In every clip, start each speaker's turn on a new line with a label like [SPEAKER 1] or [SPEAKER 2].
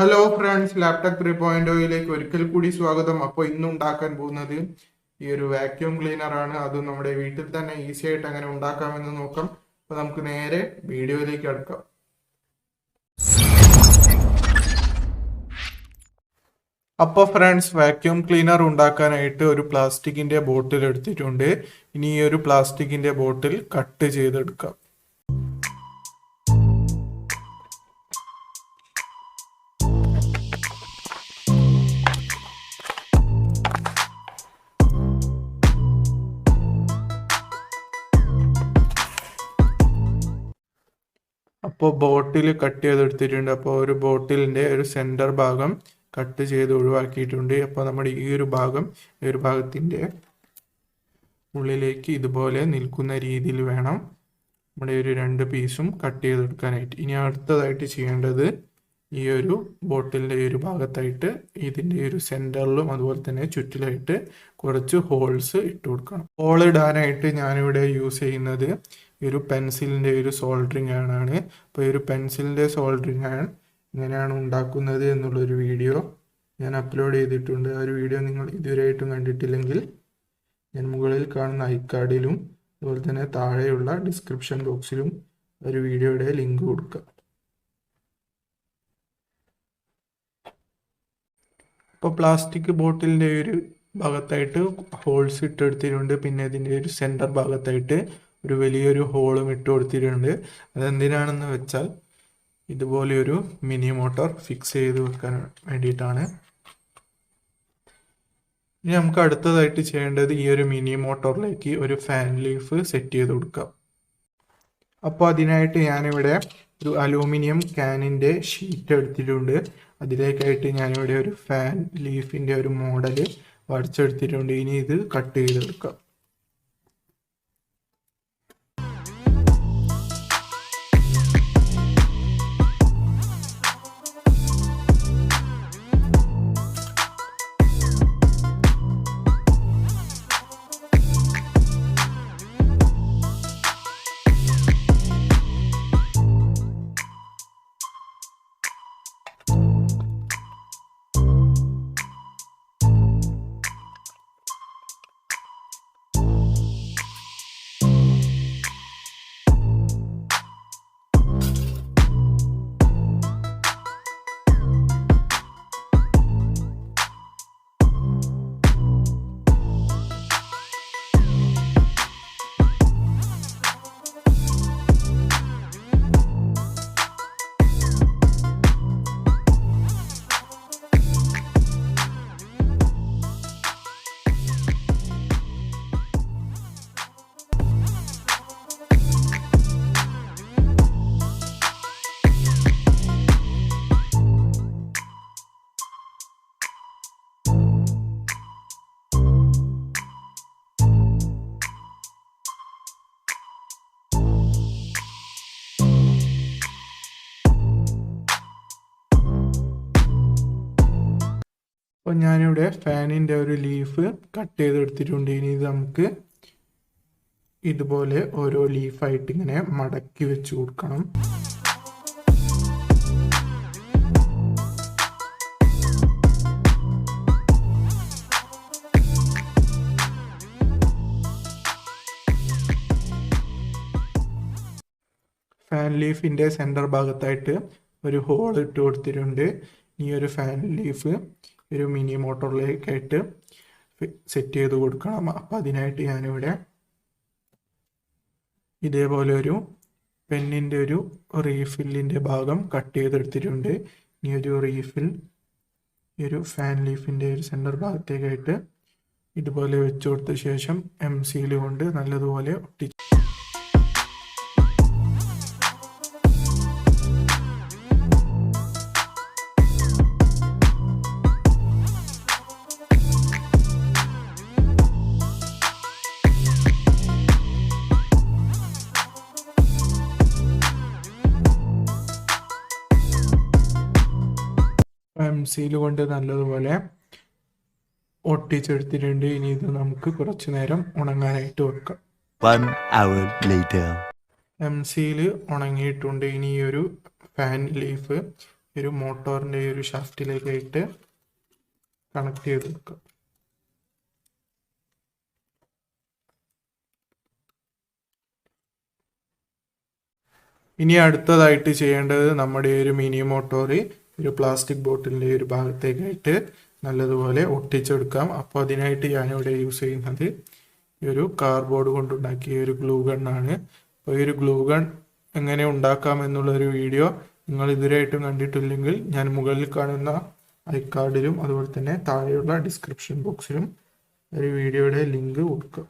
[SPEAKER 1] Hello friends, laptop 3.0യിലേക്ക് ഒരിക്കൽ കൂടി സ്വാഗതം. അപ്പോൾ ഇന്ന് ഉണ്ടാക്കാൻ പോകുന്നത് ഈ ഒരു വാക്യൂം ക്ലീനർ ആണ്. അത് നമ്മുടെ വീട്ടിൽ തന്നെ ഈസി ആയിട്ട് എങ്ങനെ ഉണ്ടാക്കാമെന്ന് നോക്കാം. അപ്പോൾ നമുക്ക് നേരെ വീഡിയോയിലേക്ക് കടക്കാം. അപ്പോൾ ഫ്രണ്ട്സ്, വാക്യൂം ക്ലീനർ ഉണ്ടാക്കാനായിട്ട് ഒരു പ്ലാസ്റ്റിക്കിന്റെ ബോട്ടിൽ എടുത്തിട്ടുണ്ട്. ഇനി ഈ ഒരു പ്ലാസ്റ്റിക്കിന്റെ ബോട്ടിൽ കട്ട് ചെയ്തെടുക്കാം. അപ്പോൾ ബോട്ടിൽ കട്ട് ചെയ്തെടുത്തിട്ടുണ്ട്. അപ്പോൾ ഒരു ബോട്ടിലിൻ്റെ ഒരു സെൻറ്റർ ഭാഗം കട്ട് ചെയ്ത് ഒഴിവാക്കിയിട്ടുണ്ട്. അപ്പോൾ നമ്മുടെ ഈ ഒരു ഭാഗത്തിൻ്റെ ഉള്ളിലേക്ക് ഇതുപോലെ നിൽക്കുന്ന രീതിയിൽ വേണം നമ്മുടെ ഒരു രണ്ട് പീസും കട്ട് ചെയ്തെടുക്കാനായിട്ട്. ഇനി അടുത്തതായിട്ട് ചെയ്യേണ്ടത് ഈ ഒരു ബോട്ടിലിൻ്റെ ഈ ഒരു ഭാഗത്തായിട്ട് ഇതിൻ്റെ ഒരു സെൻറ്ററിലും അതുപോലെ തന്നെ ചുറ്റിലായിട്ട് കുറച്ച് ഹോൾസ് ഇട്ട് കൊടുക്കണം. ഹോൾ ഇടാനായിട്ട് ഞാനിവിടെ യൂസ് ചെയ്യുന്നത് ഒരു പെൻസിലിൻ്റെ ഒരു സോൾഡറിങ് ആണ്. അപ്പോൾ ഈ ഒരു പെൻസിലിൻ്റെ സോൾഡറിങ് ആണ് എങ്ങനെയാണ് ഉണ്ടാക്കുന്നത് എന്നുള്ളൊരു വീഡിയോ ഞാൻ അപ്ലോഡ് ചെയ്തിട്ടുണ്ട്. ആ ഒരു വീഡിയോ നിങ്ങൾ ഇതുവരെയായിട്ടും കണ്ടിട്ടില്ലെങ്കിൽ ഞാൻ മുകളിൽ കാണുന്ന ഐക്കാർഡിലും അതുപോലെ തന്നെ താഴെയുള്ള ഡിസ്ക്രിപ്ഷൻ ബോക്സിലും ഒരു വീഡിയോയുടെ ലിങ്ക് കൊടുക്കുക. ഇപ്പോൾ പ്ലാസ്റ്റിക് ബോട്ടിലിൻ്റെ ഒരു ഭാഗത്തായിട്ട് ഹോൾസ് ഇട്ടെടുത്തിട്ടുണ്ട്. പിന്നെ ഇതിൻ്റെ ഒരു സെൻറ്റർ ഭാഗത്തായിട്ട് ഒരു വലിയൊരു ഹോളും ഇട്ട് കൊടുത്തിട്ടുണ്ട്. അതെന്തിനാണെന്ന് വെച്ചാൽ ഇതുപോലെ ഒരു മിനി മോട്ടോർ ഫിക്സ് ചെയ്ത് വെക്കാൻ വേണ്ടിയിട്ടാണ്. ഇനി നമുക്ക് അടുത്തതായിട്ട് ചെയ്യേണ്ടത് ഈ ഒരു മിനി മോട്ടോറിലേക്ക് ഒരു ഫാൻ ലീഫ് സെറ്റ് ചെയ്ത് കൊടുക്കാം. അപ്പോൾ അതിനായിട്ട് ഞാനിവിടെ ഒരു അലൂമിനിയം ക്യാനിൻ്റെ ഷീറ്റ് എടുത്തിട്ടുണ്ട്. അതിലേക്കായിട്ട് ഞാനിവിടെ ഒരു ഫാൻ ലീഫിൻ്റെ ഒരു മോഡൽ വരച്ചെടുത്തിട്ടുണ്ട്. ഇനി ഇത് കട്ട് ചെയ്തെടുക്കാം. അപ്പോൾ ഞാനിവിടെ ഫാനിൻ്റെ ഒരു ലീഫ് കട്ട് ചെയ്തെടുത്തിട്ടുണ്ട്. ഇനി ഇത് നമുക്ക് ഇതുപോലെ ഓരോ ലീഫായിട്ട് ഇങ്ങനെ മടക്കി വെച്ച് കൊടുക്കണം. ഫാൻ ലീഫിൻ്റെ സെൻറ്റർ ഭാഗത്തായിട്ട് ഒരു ഹോൾ ഇട്ട് കൊടുത്തിട്ടുണ്ട്. ഈ ഒരു ഫാൻ ലീഫ് ഒരു മിനി മോട്ടോറിലേക്കായിട്ട് സെറ്റ് ചെയ്ത് കൊടുക്കണം. അപ്പം അതിനായിട്ട് ഞാനിവിടെ ഇതേപോലെ ഒരു പെന്നിൻ്റെ ഒരു റീഫില്ലിൻ്റെ ഭാഗം കട്ട് ചെയ്തെടുത്തിട്ടുണ്ട്. ഈ ഒരു റീഫിൽ ഈ ഒരു ഫാൻ ലീഫിൻ്റെ ഒരു സെൻറ്റർ ഭാഗത്തേക്കായിട്ട് ഇതുപോലെ വെച്ച് കൊടുത്ത ശേഷം MC കൊണ്ട് നല്ലതുപോലെ ഒട്ടിച്ച് MC കൊണ്ട് നല്ലതുപോലെ ഒട്ടിച്ചെടുത്തിട്ടുണ്ട്. ഇനി ഇത് നമുക്ക് കുറച്ചു നേരം ഉണങ്ങാനായിട്ട് വെക്കാം.
[SPEAKER 2] 1 hour later.
[SPEAKER 1] MC ഉണങ്ങിയിട്ടുണ്ട്. ഇനി ഈ ഒരു ഫാൻ ലീഫ് ഒരു മോട്ടോറിൻ്റെ ഈ ഒരു ഷാഫ്റ്റിലേക്കായിട്ട് കണക്ട് ചെയ്ത് കൊടുക്കുക. ഇനി അടുത്തതായിട്ട് ചെയ്യേണ്ടത് നമ്മുടെ ഒരു മിനി മോട്ടോർ ഒരു പ്ലാസ്റ്റിക് ബോട്ടിലിൻ്റെ ഒരു ഭാഗത്തേക്കായിട്ട് നല്ലതുപോലെ ഒട്ടിച്ചെടുക്കാം. അപ്പോൾ അതിനായിട്ട് ഞാനിവിടെ യൂസ് ചെയ്യുന്നത് ഈ ഒരു കാർഡ്ബോർഡ് കൊണ്ടുണ്ടാക്കിയ ഒരു ഗ്ലൂ ഗണ്ണാണ്. അപ്പോൾ ഈ ഒരു ഗ്ലൂ ഗൺ എങ്ങനെ ഉണ്ടാക്കാം എന്നുള്ളൊരു വീഡിയോ നിങ്ങൾ ഇതുവരെയായിട്ടും കണ്ടിട്ടില്ലെങ്കിൽ ഞാൻ മുകളിൽ കാണുന്ന ഐക്കാർഡിലും അതുപോലെ തന്നെ താഴെയുള്ള ഡിസ്ക്രിപ്ഷൻ ബോക്സിലും ഒരു വീഡിയോയുടെ ലിങ്ക് കൊടുക്കുക.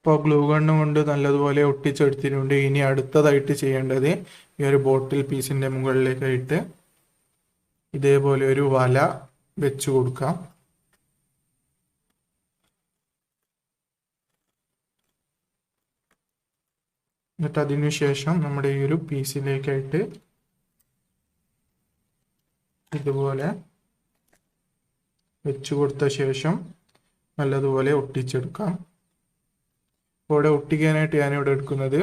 [SPEAKER 1] ഇപ്പോൾ ഗ്ലൂ ഗണ്ണ് കൊണ്ട് നല്ലതുപോലെ ഒട്ടിച്ചെടുത്തിട്ടുണ്ട്. ഇനി അടുത്തതായിട്ട് ചെയ്യേണ്ടത് ഈ ഒരു ബോട്ടിൽ പീസിൻ്റെ മുകളിലേക്കായിട്ട് ഇതേപോലെ ഒരു വല വെച്ച് കൊടുക്കാം. എന്നിട്ട് അതിനുശേഷം നമ്മുടെ ഈ ഒരു പീസിലേക്കായിട്ട് ഇതുപോലെ വെച്ച് കൊടുത്ത ശേഷം നല്ലതുപോലെ ഒട്ടിച്ചെടുക്കാം. ഇവിടെ ഒട്ടിക്കാനായിട്ട് ഞാനിവിടെ എടുക്കുന്നത്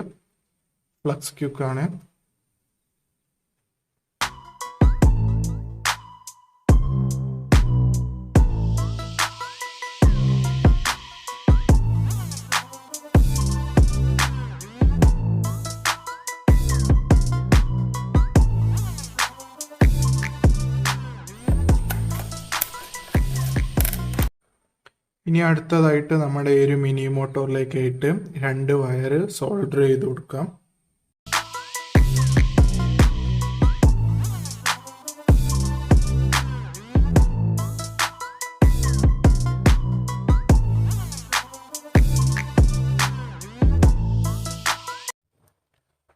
[SPEAKER 1] ഫ്ലക്സ് ക്യൂക്കാണ്. ഇനി അടുത്തതായിട്ട് നമ്മുടെ ഈ ഒരു മിനി മോട്ടോറിലേക്കായിട്ട് 2 വയർ സോൾഡർ ചെയ്ത് കൊടുക്കാം.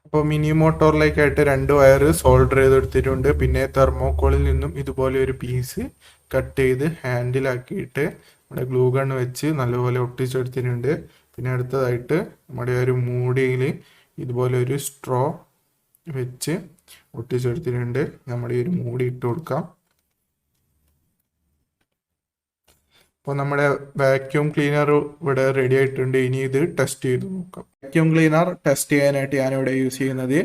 [SPEAKER 1] അപ്പോൾ മിനി മോട്ടോറിലേക്കായിട്ട് 2 വയർ സോൾഡർ ചെയ്തെടുത്തിട്ടുണ്ട്. പിന്നെ തെർമോക്കോളിൽ നിന്നും ഇതുപോലെ ഒരു പീസ് കട്ട് ചെയ്ത് ഹാൻഡിലാക്കിയിട്ട് നമ്മുടെ ഗ്ലൂ ഗൺ വെച്ച് നല്ലപോലെ ഒട്ടിച്ചെടുത്തിട്ടുണ്ട്. പിന്നെ അടുത്തതായിട്ട് നമ്മുടെ ഒരു മൂടിയിൽ ഇതുപോലെ ഒരു സ്ട്രോ വെച്ച് ഒട്ടിച്ചെടുത്തിട്ടുണ്ട്. നമ്മുടെ ഈ ഒരു മൂടി ഇട്ട് കൊടുക്കാം. അപ്പോൾ നമ്മുടെ വാക്യൂം ക്ലീനർ ഇവിടെ റെഡി ആയിട്ടുണ്ട്. ഇനി ഇത് ടെസ്റ്റ് ചെയ്ത് നോക്കാം. വാക്യൂം ക്ലീനർ ടെസ്റ്റ് ചെയ്യാനായിട്ട് ഞാനിവിടെ യൂസ് ചെയ്യുന്നത്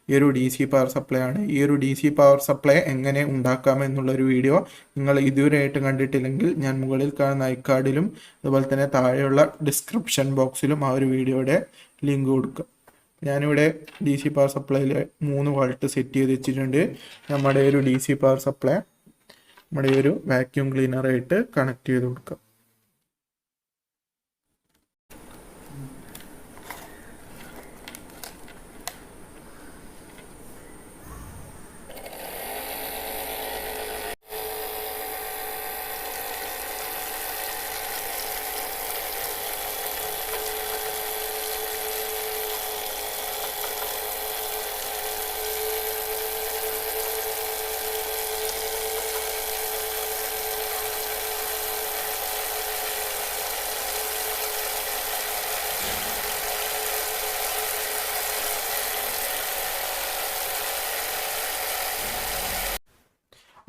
[SPEAKER 1] ഈ ഒരു DC പവർ സപ്ലൈ ആണ്. ഈ ഒരു DC പവർ സപ്ലൈ എങ്ങനെ ഉണ്ടാക്കാം എന്നുള്ളൊരു വീഡിയോ നിങ്ങൾ ഇതുവരെയായിട്ട് കണ്ടിട്ടില്ലെങ്കിൽ ഞാൻ മുകളിൽ കാണുന്ന ഐക്കാർഡിലും അതുപോലെ തന്നെ താഴെയുള്ള ഡിസ്ക്രിപ്ഷൻ ബോക്സിലും ആ ഒരു വീഡിയോയുടെ ലിങ്ക് കൊടുക്കുക. ഞാനിവിടെ DC പവർ സപ്ലൈയിൽ 3 വോൾട്ട് സെറ്റ് ചെയ്ത് വെച്ചിട്ടുണ്ട്. നമ്മുടെ ഒരു DC പവർ സപ്ലൈ നമ്മുടെ ഒരു വാക്യൂം ക്ലീനറായിട്ട് കണക്ട് ചെയ്ത് കൊടുക്കാം.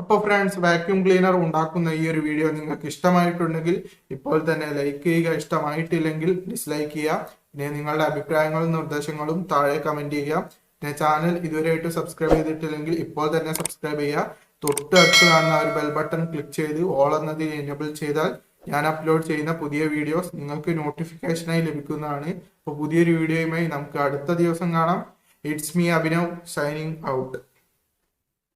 [SPEAKER 1] അപ്പോൾ ഫ്രണ്ട്സ്, വാക്യൂം ക്ലീനർ ഉണ്ടാക്കുന്ന ഈ ഒരു വീഡിയോ നിങ്ങൾക്ക് ഇഷ്ടമായിട്ടുണ്ടെങ്കിൽ ഇപ്പോൾ തന്നെ ലൈക്ക് ചെയ്യുക. ഇഷ്ടമായിട്ടില്ലെങ്കിൽ ഡിസ്ലൈക്ക് ചെയ്യുക. പിന്നെ നിങ്ങളുടെ അഭിപ്രായങ്ങളും നിർദ്ദേശങ്ങളും താഴെ കമന്റ് ചെയ്യുക. പിന്നെ ചാനൽ ഇതുവരെയായിട്ട് സബ്സ്ക്രൈബ് ചെയ്തിട്ടില്ലെങ്കിൽ ഇപ്പോൾ തന്നെ സബ്സ്ക്രൈബ് ചെയ്യുക. തൊട്ട് അടുത്ത് കാണുന്ന ഒരു ബെൽ ബട്ടൺ ക്ലിക്ക് ചെയ്ത് ഓൾ എന്നതിൽ എനേബിൾ ചെയ്താൽ ഞാൻ അപ്ലോഡ് ചെയ്യുന്ന പുതിയ വീഡിയോസ് നിങ്ങൾക്ക് നോട്ടിഫിക്കേഷനായി ലഭിക്കുന്നതാണ്. അപ്പോൾ പുതിയൊരു വീഡിയോയുമായി നമുക്ക് അടുത്ത ദിവസം കാണാം. It's me Abhinav signing out.